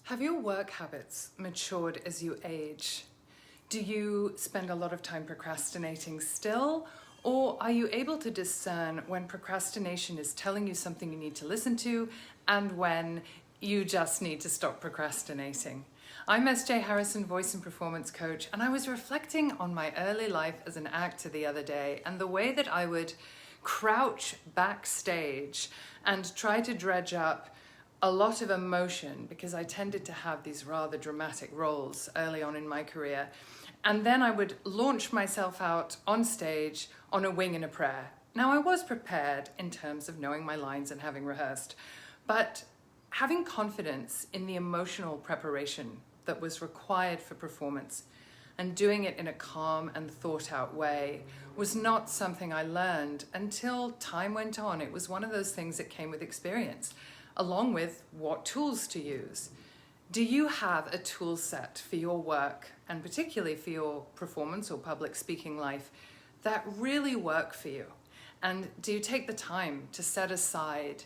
Have your work habits matured as you age? Do you spend a lot of time procrastinating still? Or are you able to discern when procrastination is telling you something you need to listen to and when you just need to stop procrastinating? I'm S.J. Harrison, voice and performance coach, and I was reflecting on my early life as an actor the other day and the way that I would crouch backstage and try to dredge up a lot of emotion because I tended to have these rather dramatic roles early on in my career. And then I would launch myself out on stage on a wing and a prayer. Now, I was prepared in terms of knowing my lines and having rehearsed, but having confidence in the emotional preparation that was required for performance and doing it in a calm and thought out way was not something I learned until time went on. It was one of those things that came with experience, along with what tools to use. Do you have a tool set for your work, and particularly for your performance or public speaking life, that really work for you? And do you take the time to set aside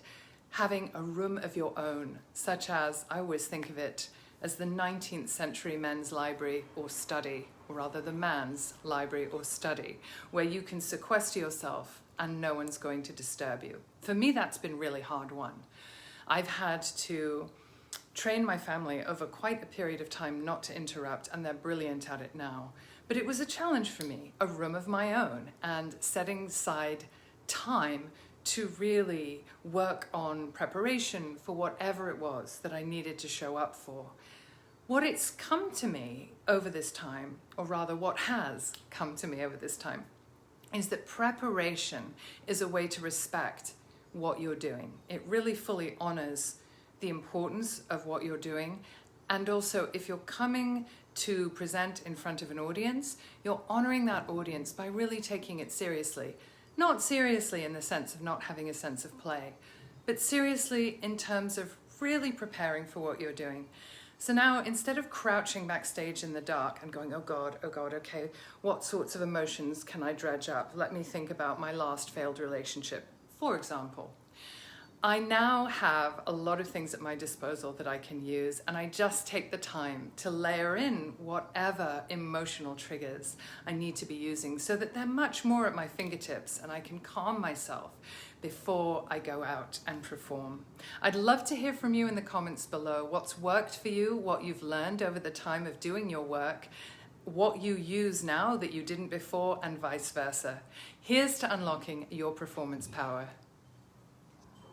having a room of your own, such as, I always think of it as the 19th century men's library or study, or rather the man's library or study, where you can sequester yourself and no one's going to disturb you? For me, that's been really hard won. I've had to train my family over quite a period of time not to interrupt, and they're brilliant at it now. But it was a challenge for me, a room of my own, and setting aside time to really work on preparation for whatever it was that I needed to show up for. What it's come to me over this time, or rather what has come to me over this time, is that preparation is a way to respect what you're doing. It really fully honors the importance of what you're doing. And also, if you're coming to present in front of an audience, you're honoring that audience by really taking it seriously. Not seriously in the sense of not having a sense of play, but seriously in terms of really preparing for what you're doing. So now, instead of crouching backstage in the dark and going, oh God, okay, what sorts of emotions can I dredge up? Let me think about my last failed relationship, for example. I now have a lot of things at my disposal that I can use, and I just take the time to layer in whatever emotional triggers I need to be using so that they're much more at my fingertips and I can calm myself before I go out and perform. I'd love to hear from you in the comments below. What's worked for you, what you've learned over the time of doing your work, what you use now that you didn't before, and vice versa. Here's to unlocking your performance power.